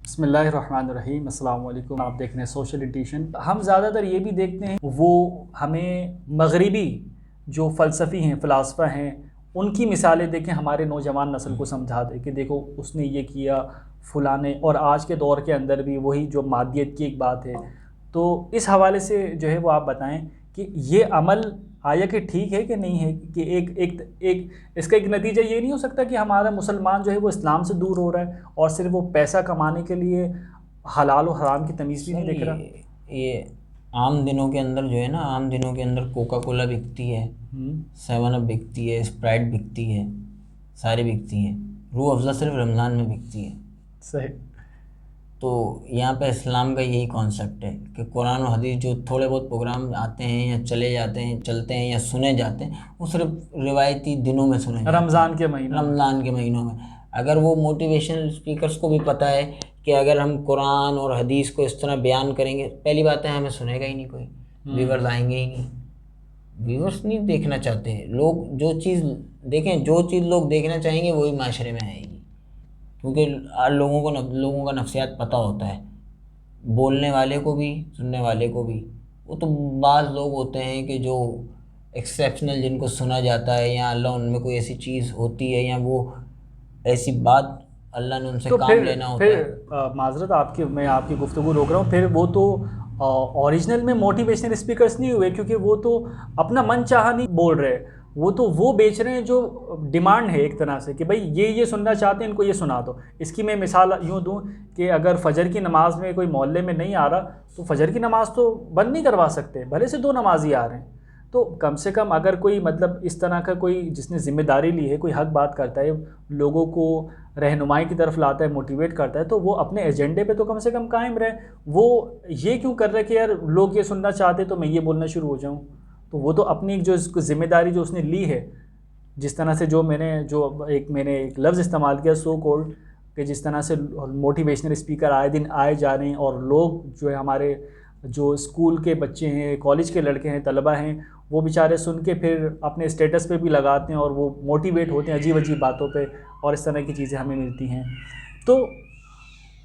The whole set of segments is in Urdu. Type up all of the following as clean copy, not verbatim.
بسم اللہ الرحمن الرحیم، السلام علیکم۔ آپ دیکھ رہے ہیں سوشل ایڈیشن۔ ہم زیادہ تر یہ بھی دیکھتے ہیں وہ ہمیں مغربی جو فلسفی ہیں، فلاسفہ ہیں، ان کی مثالیں دیکھیں ہمارے نوجوان نسل کو سمجھا دے کہ دیکھو اس نے یہ کیا فلاں نے، اور آج کے دور کے اندر بھی وہی جو مادیت کی ایک بات ہے۔ تو اس حوالے سے جو ہے وہ آپ بتائیں کہ یہ عمل آیا کہ ٹھیک ہے کہ نہیں ہے، کہ ایک اس کا ایک نتیجہ یہ نہیں ہو سکتا کہ ہمارا مسلمان جو ہے وہ اسلام سے دور ہو رہا ہے اور صرف وہ پیسہ کمانے کے لیے حلال و حرام کی تمیز بھی سر نہیں دیکھ رہا؟ یہ عام دنوں کے اندر جو ہے نا، عام دنوں کے اندر کوکا کولا بکتی ہے، ہوں، 7 اپ بکتی ہے، اسپرائٹ بکتی ہے، ساری بکتی ہیں۔ روح افزا صرف رمضان میں بکتی ہے۔ صحیح۔ تو یہاں پہ اسلام کا یہی کانسیپٹ ہے کہ قرآن و حدیث جو تھوڑے بہت پروگرام آتے ہیں یا چلے جاتے ہیں، چلتے ہیں یا سنے جاتے ہیں، وہ صرف روایتی دنوں میں سنے جاتے ہیں، رمضان کے مہینوں میں۔ رمضان کے مہینوں میں۔ اگر وہ موٹیویشنل اسپیکرس کو بھی پتہ ہے کہ اگر ہم قرآن اور حدیث کو اس طرح بیان کریں گے، پہلی بات ہے ہمیں سنے گا ہی نہیں کوئی، ویورز آئیں گے ہی نہیں۔ ویورز نہیں دیکھنا چاہتے ہیں لوگ، جو چیز دیکھیں، جو چیز لوگ دیکھنا چاہیں گے وہی معاشرے میں آئے گی، کیونکہ لوگوں کا نفسیات پتہ ہوتا ہے، بولنے والے کو بھی سننے والے کو بھی۔ وہ تو بعض لوگ ہوتے ہیں کہ جو ایکسیپشنل، جن کو سنا جاتا ہے، یا اللہ ان میں کوئی ایسی چیز ہوتی ہے، یا وہ ایسی بات اللہ نے ان سے تو کام لینا ہوتا ہے۔ معذرت میں آپ کی گفتگو روک رہا ہوں، پھر وہ تو اوریجنل میں موٹیویشنل اسپیکرز نہیں ہوئے، کیونکہ وہ تو اپنا من چاہا نہیں بول رہے، وہ بیچ رہے ہیں جو ڈیمانڈ ہے ایک طرح سے کہ بھائی یہ سننا چاہتے ہیں، ان کو یہ سنا دو۔ اس کی میں مثال یوں دوں کہ اگر فجر کی نماز میں کوئی محلے میں نہیں آ رہا تو فجر کی نماز تو بند نہیں کروا سکتے، بھلے سے 2 نمازی آ رہے ہیں، تو کم سے کم اگر کوئی مطلب اس طرح کا کوئی جس نے ذمہ داری لی ہے، کوئی حق بات کرتا ہے، لوگوں کو رہنمائی کی طرف لاتا ہے، موٹیویٹ کرتا ہے، تو وہ اپنے ایجنڈے پہ تو کم سے کم قائم رہے۔ وہ یہ کیوں کر رہے کہ یار لوگ یہ سننا چاہتے تو میں یہ بولنا شروع ہو جاؤں؟ تو وہ تو اپنی جو ذمہ داری جو اس نے لی ہے، جس طرح سے میں نے ایک لفظ استعمال کیا سو کولڈ، کہ جس طرح سے موٹیویشنل اسپیکر آئے دن آئے جا رہے ہیں، اور لوگ جو ہے ہمارے جو اسکول کے بچے ہیں، کالج کے لڑکے ہیں، طلبہ ہیں، وہ بیچارے سن کے پھر اپنے اسٹیٹس پہ بھی لگاتے ہیں اور وہ موٹیویٹ ہوتے ہیں عجیب عجیب باتوں پہ، اور اس طرح کی چیزیں ہمیں ملتی ہیں۔ تو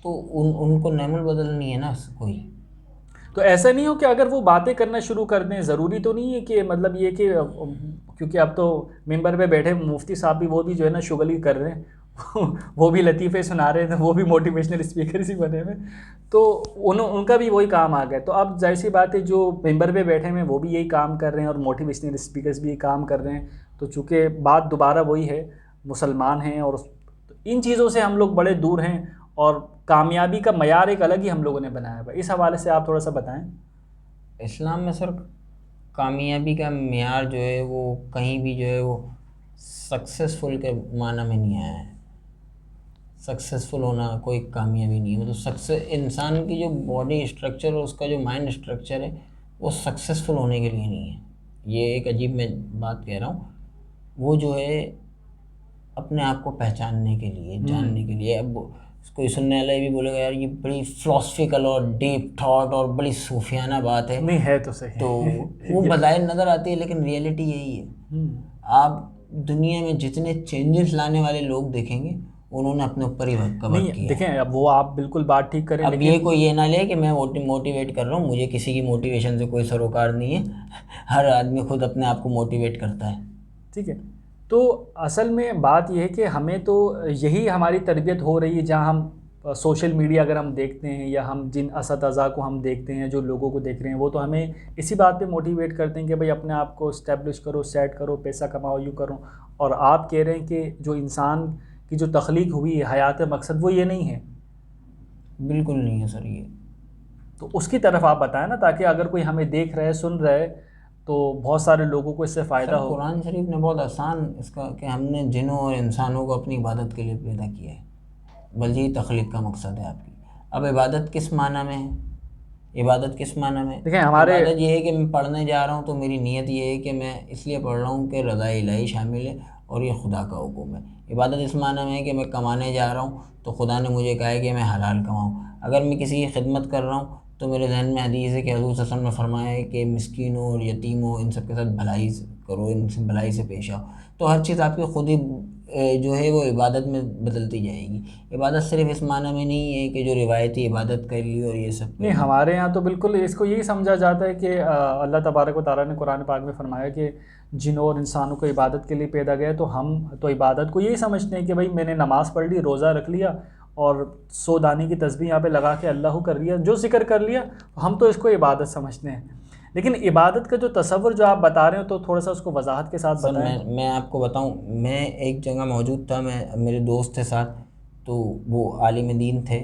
ان کو نعم البدل نہیں ہے نا کوئی۔ تو ایسا نہیں ہو کہ اگر وہ باتیں کرنا شروع کر دیں، ضروری تو نہیں ہے کہ مطلب یہ کہ کیونکہ اب تو ممبر پہ بیٹھے مفتی صاحب بھی وہ بھی جو ہے نا شغل ہی کر رہے ہیں وہ بھی لطیفے سنا رہے ہیں، وہ بھی موٹیویشنل اسپیکر ہی بنے ہوئے، تو ان کا بھی وہی کام آ گیا۔ تو اب ظاہر سی بات ہے جو ممبر پہ بیٹھے ہوئے ہیں وہ بھی یہی کام کر رہے ہیں، اور موٹیویشنل اسپیکرز بھی یہی کام کر رہے ہیں، تو چونکہ بات دوبارہ وہی ہے، مسلمان ہیں اور ان چیزوں سے ہم لوگ بڑے دور ہیں، اور کامیابی کا معیار ایک الگ ہی ہم لوگوں نے بنایا ہے۔ اس حوالے سے آپ تھوڑا سا بتائیں۔ اسلام میں سر کامیابی کا معیار جو ہے وہ کہیں بھی جو ہے وہ سکسیسفل کے معنی میں نہیں آیا ہے۔ سکسیسفل ہونا کوئی کامیابی نہیں ہے، مطلب انسان کی جو باڈی اسٹرکچر اور اس کا جو مائنڈ اسٹرکچر ہے وہ سکسیسفل ہونے کے لیے نہیں ہے۔ یہ ایک عجیب میں بات کہہ رہا ہوں، وہ جو ہے اپنے آپ کو پہچاننے کے لیے، جاننے کے لیے۔ اب کوئی سننے والا یہ بھی بولے گا یار یہ بڑی فلاسفیکل اور ڈیپ تھاٹ اور بڑی صوفیانہ بات ہے، نہیں ہے تو صحیح، تو وہ بظاہر نظر آتی ہے، لیکن ریئلٹی یہی ہے۔ آپ دنیا میں جتنے چینجز لانے والے لوگ دیکھیں گے انہوں نے اپنے اوپر ہی وقت کیا نہیں ہے۔ دیکھیں، اب وہ آپ بالکل بات ٹھیک کریں، اب لیکن یہ کوئی یہ نہ لے کہ میں موٹیویٹ کر رہا ہوں، مجھے کسی کی موٹیویشن سے کوئی سروکار نہیں ہے، ہر آدمی خود اپنے آپ کو موٹیویٹ کرتا ہے۔ ٹھیک ہے۔ تو اصل میں بات یہ ہے کہ ہمیں تو یہی ہماری تربیت ہو رہی ہے، جہاں ہم سوشل میڈیا اگر ہم دیکھتے ہیں، یا ہم جن اساتذہ کو ہم دیکھتے ہیں، جو لوگوں کو دیکھ رہے ہیں، وہ تو ہمیں اسی بات پہ موٹیویٹ کرتے ہیں کہ بھائی اپنے آپ کو اسٹیبلش کرو، سیٹ کرو، پیسہ کماؤ، یوں کرو، اور آپ کہہ رہے ہیں کہ جو انسان کی جو تخلیق ہوئی ہے، حیات مقصد، وہ یہ نہیں ہے۔ بالکل نہیں ہے سر یہ۔ تو اس کی طرف آپ بتائیں نا، تاکہ اگر کوئی ہمیں دیکھ رہے سن رہے تو بہت سارے لوگوں کو اس سے فائدہ سر ہو۔ قرآن شریف نے بہت آسان اس کا کہ ہم نے جنوں اور انسانوں کو اپنی عبادت کے لیے پیدا کیا ہے، بلکہ یہ تخلیق کا مقصد ہے آپ کی۔ اب عبادت کس معنی میں ہے؟ عبادت کس معنی میں؟ دیکھیں ہمارے عبادت یہ ہے کہ میں پڑھنے جا رہا ہوں تو میری نیت یہ ہے کہ میں اس لیے پڑھ رہا ہوں کہ رضا الہی شامل ہے اور یہ خدا کا حکم ہے۔ عبادت اس معنی میں ہے کہ میں کمانے جا رہا ہوں تو خدا نے مجھے کہا ہے کہ میں حلال کماؤں۔ اگر میں کسی کی خدمت کر رہا ہوں تو میرے ذہن میں حدیث ہے کہ حضور صلی اللہ علیہ وسلم نے فرمایا ہے کہ مسکینوں اور یتیموں ان سب کے ساتھ بھلائی کرو، ان سے بھلائی سے پیش آؤ۔ تو ہر چیز آپ کی خود ہی جو ہے وہ عبادت میں بدلتی جائے گی. عبادت صرف اس معنی میں نہیں ہے کہ جو روایتی عبادت کر لی اور یہ سب. نہیں، ہمارے یہاں تو بالکل اس کو یہی سمجھا جاتا ہے کہ اللہ تبارک و تعالیٰ نے قرآن پاک میں فرمایا کہ جنوں اور انسانوں کو عبادت کے لیے پیدا گیا، تو ہم تو عبادت کو یہی سمجھتے ہیں کہ بھائی میں نے نماز پڑھ لی، روزہ رکھ لیا اور 100 دانے کی تسبیح یہاں پہ لگا کے اللہ کر لیا، جو ذکر کر لیا، ہم تو اس کو عبادت سمجھتے ہیں. لیکن عبادت کا جو تصور جو آپ بتا رہے ہو تو تھوڑا سا اس کو وضاحت کے ساتھ بتائیں. میں آپ کو بتاؤں، میں ایک جگہ موجود تھا، میرے دوست تھے ساتھ، تو وہ عالم دین تھے.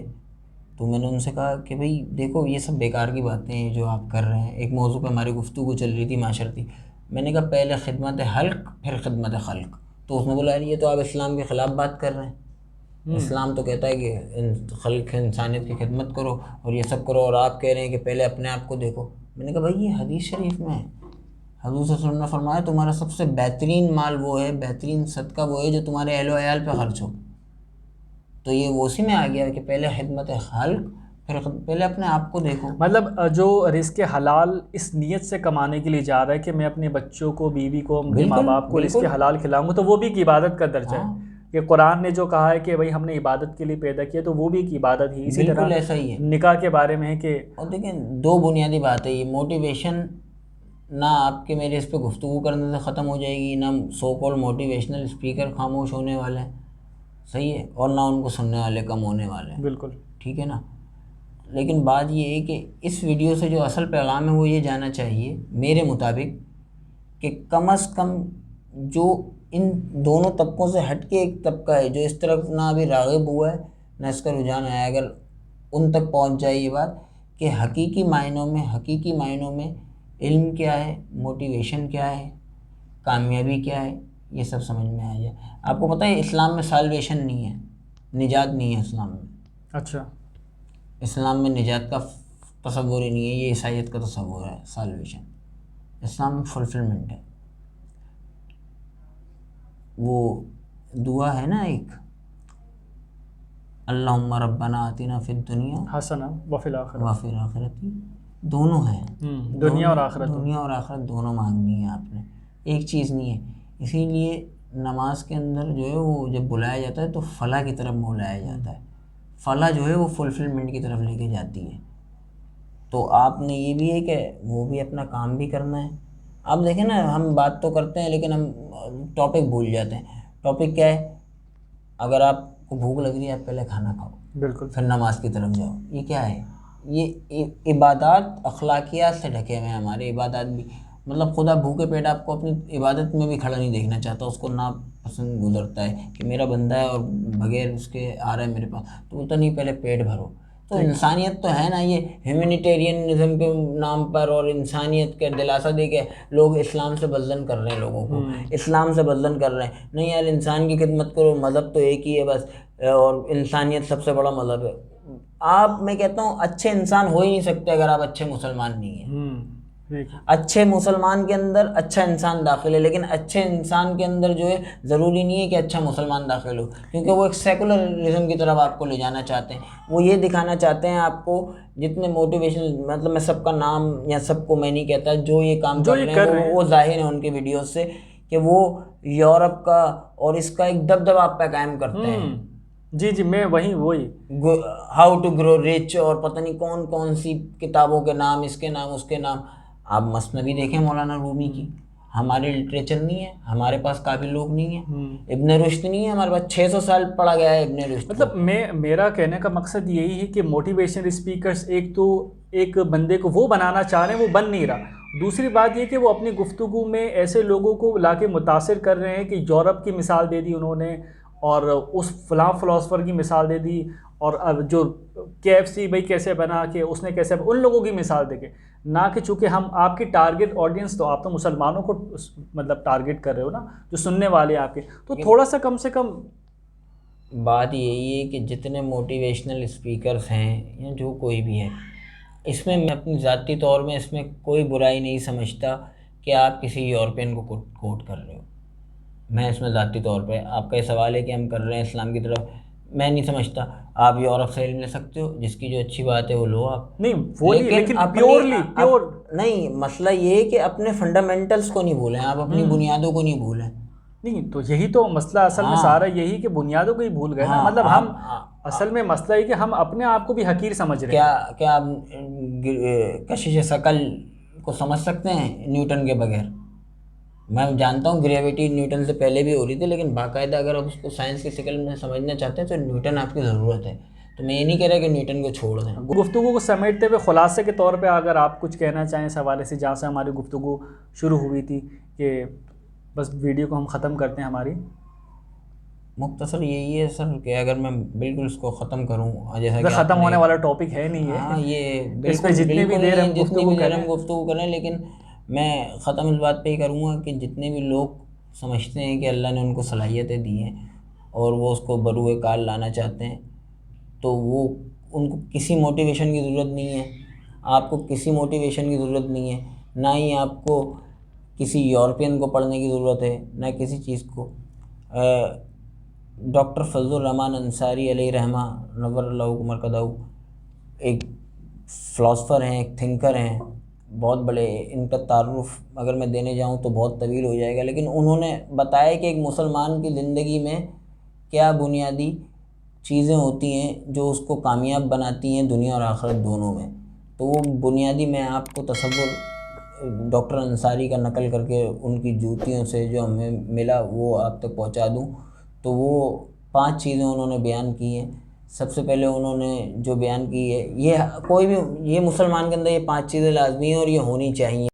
تو میں نے ان سے کہا کہ بھئی دیکھو یہ سب بیکار کی باتیں ہیں جو آپ کر رہے ہیں. ایک موضوع پہ ہماری گفتگو چل رہی تھی معاشرتی. میں نے کہا پہلے خدمت حلق پھر خدمت خلق. تو اس نے بولا یہ تو آپ اسلام کے خلاف بات کر رہے ہیں. اسلام تو کہتا ہے کہ خلق انسانیت کی خدمت کرو اور یہ سب کرو، اور آپ کہہ رہے ہیں کہ پہلے اپنے آپ کو دیکھو. میں نے کہا بھائی یہ حدیث شریف میں ہے. حضور صلی اللہ علیہ وسلم نے فرمایا تمہارا سب سے بہترین مال وہ ہے، بہترین صدقہ وہ ہے جو تمہارے اہل و عیال پہ خرچ ہو. تو یہ وہ اسی میں آ گیا کہ پہلے خدمت خلق پھر پہلے اپنے آپ کو دیکھو. مطلب جو رزق حلال اس نیت سے کمانے کے لیے جا رہا ہے کہ میں اپنے بچوں کو، بیوی کو، اپنے ماں باپ کو رزق حلال کھلاؤں گا، تو وہ بھی ایک عبادت کا درجہ ہے. کہ قرآن نے جو کہا ہے کہ بھائی ہم نے عبادت کے لیے پیدا کیا، تو وہ بھی ایک عبادت ہی. اسی طرح ایسا ہی ہے نکاح کے بارے میں ہے کہ اور دیکھیں دو بنیادی باتیں، یہ موٹیویشن نہ آپ کے میرے اس پہ گفتگو کرنے سے ختم ہو جائے گی، نہ سو کال موٹیویشنل اسپیکر خاموش ہونے والے ہیں، صحیح ہے، اور نہ ان کو سننے والے کم ہونے والے ہیں. بالکل ٹھیک ہے نا. لیکن بات یہ ہے کہ اس ویڈیو سے جو اصل پیغام ہے وہ یہ جانا چاہیے میرے مطابق کہ کم از کم جو ان دونوں طبقوں سے ہٹ کے ایک طبقہ ہے جو اس طرف نہ ابھی راغب ہوا ہے نہ اس کا رجحان آیا، اگر ان تک پہنچ جائے یہ بات کہ حقیقی معنوں میں علم کیا ہے، موٹیویشن کیا ہے، کامیابی کیا ہے، یہ سب سمجھ میں آ جائے. آپ کو پتہ ہے اسلام میں سالویشن نہیں ہے، نجات نہیں ہے اسلام میں. اچھا، اسلام میں نجات کا تصور ہی نہیں ہے، یہ عیسائیت کا تصور ہے سالویشن. اسلام میں فلفلمنٹ ہے. وہ دعا ہے نا ایک، اللہم ربنا آتنا فی الدنیا حسنہ وفی الآخرہ، وفی الآخرۃ، دونوں ہیں، دنیا اور آخرت، دنیا اور آخرت دونوں مانگنی ہے آپ نے، ایک چیز نہیں ہے. اسی لیے نماز کے اندر جو ہے وہ جب بلایا جاتا ہے تو فلاح کی طرف بلایا جاتا ہے. فلاح جو ہے وہ فلفلمنٹ کی طرف لے کے جاتی ہے. تو آپ نے یہ بھی ہے کہ وہ بھی اپنا کام بھی کرنا ہے. آپ دیکھیں نا، ہم بات تو کرتے ہیں لیکن ہم ٹاپک بھول جاتے ہیں. ٹاپک کیا ہے؟ اگر آپ کو بھوک لگ رہی ہے آپ پہلے کھانا کھاؤ، بالکل، پھر نماز کی طرف جاؤ. یہ کیا ہے؟ یہ عبادات اخلاقیات سے ڈھکے ہوئے ہیں ہمارے عبادات بھی. مطلب خدا بھوکے پیٹ آپ کو اپنی عبادت میں بھی کھڑا نہیں دیکھنا چاہتا، اس کو ناپسند گزرتا ہے کہ میرا بندہ ہے اور بغیر اس کے آ رہا ہے میرے پاس، تو بولتا نہیں پہلے پیٹ بھرو. تو انسانیت تو ہے نا، یہ ہیومینیٹیرینزم کے نام پر اور انسانیت کے دلاسا دے کے لوگ اسلام سے بدلن کر رہے ہیں، لوگوں کو اسلام سے بدلن کر رہے ہیں. نہیں یار، انسان کی خدمت کرو، مذہب تو ایک ہی ہے بس، اور انسانیت سب سے بڑا مذہب ہے. آپ، میں کہتا ہوں اچھے انسان ہو ہی نہیں سکتے اگر آپ اچھے مسلمان نہیں ہیں. اچھے مسلمان کے اندر اچھا انسان داخل ہے، لیکن اچھے انسان کے اندر جو ہے ضروری نہیں ہے کہ اچھا مسلمان داخل ہو، کیونکہ وہ ایک سیکولرزم کی طرف آپ کو لے جانا چاہتے ہیں. وہ یہ دکھانا چاہتے ہیں آپ کو، جتنے موٹیویشن، مطلب میں سب کا نام یا سب کو میں نہیں کہتا، جو یہ کام کر رہے ہیں وہ ظاہر ہے ان کے ویڈیوز سے کہ وہ یورپ کا اور اس کا ایک دبدبہ آپ پہ قائم کرتے ہیں. جی میں وہی ہاؤ ٹو گرو رچ اور پتہ نہیں کون کون سی کتابوں کے نام، اس کے نام اس کے نام. آپ مثنوی دیکھیں مولانا رومی کی، ہمارے لٹریچر نہیں ہے، ہمارے پاس قابل لوگ نہیں ہیں. ابن رشد نہیں ہے ہمارے پاس، 600 سال پڑھا گیا ہے ابن رشد. مطلب میرا کہنے کا مقصد یہی ہے کہ موٹیویشن اسپیکرز ایک تو ایک بندے کو وہ بنانا چاہ رہے ہیں، وہ بن نہیں رہا. دوسری بات یہ کہ وہ اپنی گفتگو میں ایسے لوگوں کو لا کے متاثر کر رہے ہیں کہ یورپ کی مثال دے دی انہوں نے، اور اس فلاں فلاسفر کی مثال دے دی، اور اب جو KFC بھائی کیسے بنا، کہ اس نے کیسے، ان لوگوں کی مثال دے کے، نہ کہ چونکہ ہم آپ کی ٹارگٹ آڈینس تو آپ تو مسلمانوں کو مطلب ٹارگٹ کر رہے ہو نا، جو سننے والے آپ کے، تو تھوڑا سا کم سے کم. بات یہی ہے کہ جتنے موٹیویشنل اسپیکرز ہیں یا جو کوئی بھی ہے، اس میں اپنی ذاتی طور میں اس میں کوئی برائی نہیں سمجھتا کہ آپ کسی یورپین کو کوٹ کر رہے ہو. میں اس میں ذاتی طور پہ، آپ کا یہ سوال ہے کہ ہم کر رہے ہیں اسلام کی طرف، میں نہیں سمجھتا. آپ یورپ سے علم لے سکتے ہو، جس کی جو اچھی بات ہے وہ لو آپ. نہیں وہ لیکن پیور نہیں، مسئلہ یہ ہے کہ اپنے فنڈامنٹلز کو نہیں بھولیں، آپ اپنی بنیادوں کو نہیں بھولیں. نہیں تو یہی تو مسئلہ اصل میں سارا یہی کہ بنیادوں کو ہی بھول گئے نا. مطلب ہم اصل میں مسئلہ یہ کہ ہم اپنے آپ کو بھی حقیر سمجھ رہے ہیں. کیا آپ کشش ثقل کو سمجھ سکتے ہیں نیوٹن کے بغیر؟ میں جانتا ہوں گریویٹی نیوٹن سے پہلے بھی ہو رہی تھی، لیکن باقاعدہ اگر آپ اس کو سائنس کی شکل میں سمجھنا چاہتے ہیں تو نیوٹن آپ کی ضرورت ہے. تو میں یہ نہیں کہہ رہا کہ نیوٹن کو چھوڑ دیں. گفتگو کو سمیٹتے ہوئے خلاصے کے طور پہ اگر آپ کچھ کہنا چاہیں اس حوالے سے جہاں سے ہماری گفتگو شروع ہوئی تھی، کہ بس ویڈیو کو ہم ختم کرتے ہیں ہماری. مختصر یہی ہے سر کہ اگر میں بالکل اس کو ختم کروں، جیسا کہ ختم ہونے والا ٹاپک ہے نہیں ہے. ہاں یہ اس پہ جتنی بھی دیر ہم گفتگو کریں، لیکن میں ختم اس بات پہ ہی کروں گا کہ جتنے بھی لوگ سمجھتے ہیں کہ اللہ نے ان کو صلاحیتیں دی ہیں اور وہ اس کو بروئے کال لانا چاہتے ہیں، تو وہ ان کو کسی موٹیویشن کی ضرورت نہیں ہے. آپ کو کسی موٹیویشن کی ضرورت نہیں ہے، نہ ہی آپ کو کسی یورپین کو پڑھنے کی ضرورت ہے، نہ کسی چیز کو. ڈاکٹر فضل الرحمن انصاری علیہ رحمہ نور اللہ مرکزہ ایک فلاسفر ہیں، ایک تھنکر ہیں، بہت بڑے. ان کا تعارف اگر میں دینے جاؤں تو بہت طویل ہو جائے گا، لیکن انہوں نے بتایا کہ ایک مسلمان کی زندگی میں کیا بنیادی چیزیں ہوتی ہیں جو اس کو کامیاب بناتی ہیں دنیا اور آخرت دونوں میں. تو وہ بنیادی میں آپ کو تصور ڈاکٹر انصاری کا نقل کر کے ان کی جوتیوں سے جو ہمیں ملا وہ آپ تک پہنچا دوں. تو وہ 5 چیزیں انہوں نے بیان کی ہیں. سب سے پہلے انہوں نے جو بیان کی ہے، یہ کوئی بھی، یہ مسلمان کے اندر یہ 5 چیزیں لازمی ہیں اور یہ ہونی چاہیے.